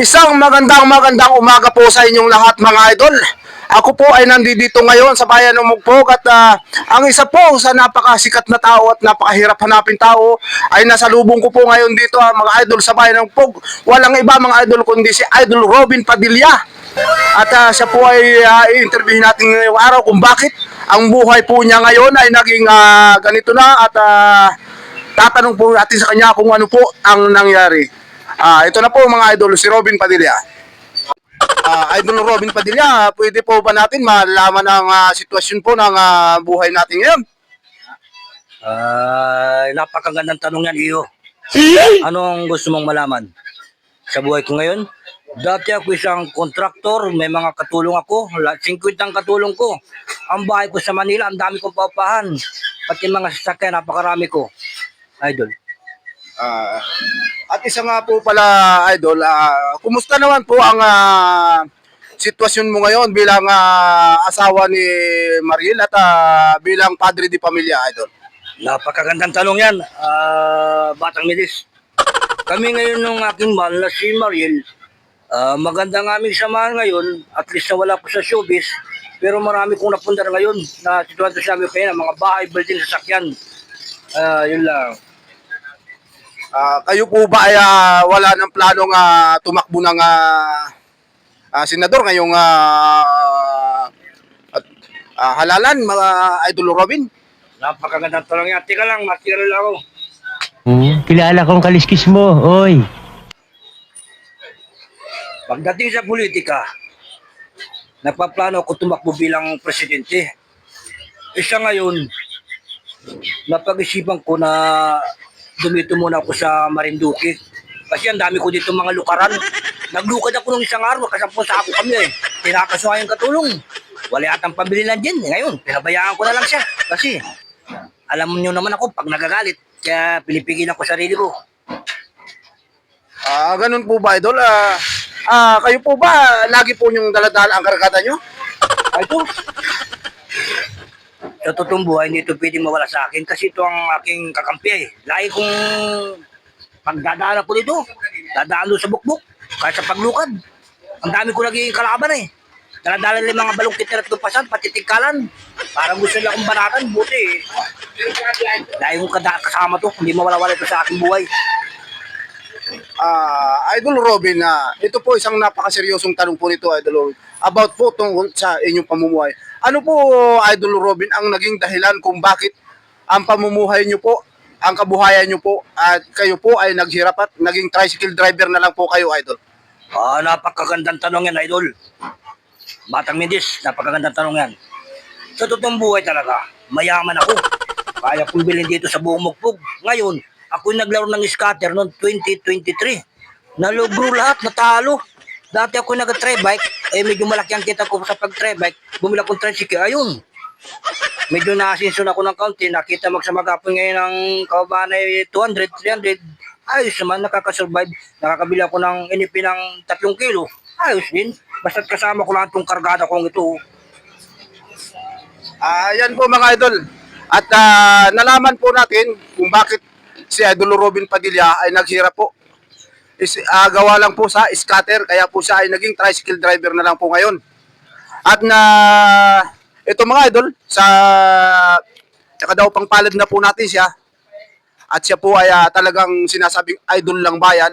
Isang magandang umaga po sa inyong lahat mga idol. Ako po ay nandito ngayon sa bayan ng Mugpog at ang isa po sa napakasikat na tao at napakahirap hanapin tao ay nasalubong ko po ngayon dito mga idol sa bayan ng Mugpog. Walang iba mga idol kundi si Idol Robin Padilla. At siya po ay i-interviewin natin ngayong araw kung bakit ang buhay po niya ngayon ay naging ganito na at tatanong po natin sa kanya kung ano po ang nangyari. Ito na po mga idol, si Robin Padilla. Idol Robin Padilla, pwede po ba natin malaman ang sitwasyon po ng buhay natin ngayon? Napakagandang tanong yan, Iyo. Anong gusto mong malaman? Sa buhay ko ngayon, dati ako isang kontraktor, may mga katulong ako, 50 ang katulong ko. Ang bahay ko sa Manila, ang dami kong paupahan. Pati mga sasakyan, napakarami ko. Idol. At isa nga po pala, idol, kumusta naman po ang sitwasyon mo ngayon bilang asawa ni Mariel at bilang padre di pamilya, idol? Napakagandang tanong yan, Batang Midis. Kami ngayon ng aking mahal na si Mariel, maganda nga aming samahan ngayon, at least na wala ko sa showbiz, pero marami kong napundar ngayon na situwado sa amin kayo ng mga bahay, building, sasakyan. Yun lang. Kayo po ba ay wala ng planong tumakbo ng senador ngayong halalan, mga Idol Robin? Napakagandang tanong yan. Tika lang, matira lang ako. Kilala kong kaliskis mo, oy. Pagdating sa politika, nagpaplano ako tumakbo bilang presidente. Isa ngayon, napag-isipan ko na dumito muna ako sa Marinduque. Kasi ang dami ko dito mga lukaran. Naglukad ako nung isang araw, kasampung sa ako kami eh. Tinakasuha yung katulong. Wala yatang pambili lang dyan. Ngayon, pinabayaan ko na lang siya. Kasi, alam niyo naman ako, pag nagagalit, kaya pinipigilan ko sarili ko. Ganun po ba, Idol? Kayo po ba, lagi po yung daladala ang karagata nyo? Ito, sa totoong buhay, hindi ito pwedeng mawala sa akin kasi ito ang aking kakampi eh. Lagi kong pagdadaan ako dito, dadaan doon sa bukbuk, kahit sa paglukad. Ang dami ko naging kalaban eh. Daladala nila mga balong kitirat ng pasan, pati tingkalan. Parang gusto nila akong banatan, buti eh. Lagi kong kasama to, hindi mawala-wala ito sa aking buhay. Idol Robin, ito po isang napakaseryosong tanong po nito, Idol Robin, about po tungkol sa inyong pamumuhay. Ano po, Idol Robin, ang naging dahilan kung bakit ang pamumuhay nyo po, ang kabuhayan nyo po, at kayo po ay naghirap at naging tricycle driver na lang po kayo, Idol? Napakagandang tanong yan, Idol. Batang Mindis, napakagandang tanong yan. Sa totoong buhay talaga, mayaman ako. Kaya kong bilhin dito sa buong Mugpog. Ngayon, ako naglaro ng scatter noong 2023. Nalugro lahat, natalo. Dati ako nag-try bike, medyo malaki ang kita ko sa pag-try bike. Bumila akong tricycle, ayun. Medyo naasinson ako ng kaunti, nakita magsamagapon ngayon ng kababayan ay 200, 300. Ayos naman, nakakasurvive. Nakakabili ako ng NP ng 3 kilo. Ayos din. Basta't kasama ko lang itong kargada kong ito. Yan po mga idol. At nalaman po natin kung bakit si Idol Robin Padilla ay naghirap po. Gawa lang po sa scatter, kaya po siya ay naging tricycle driver na lang po ngayon. At ito mga idol, sa daw pang palad na po natin siya. At siya po ay talagang sinasabing idol lang bayan.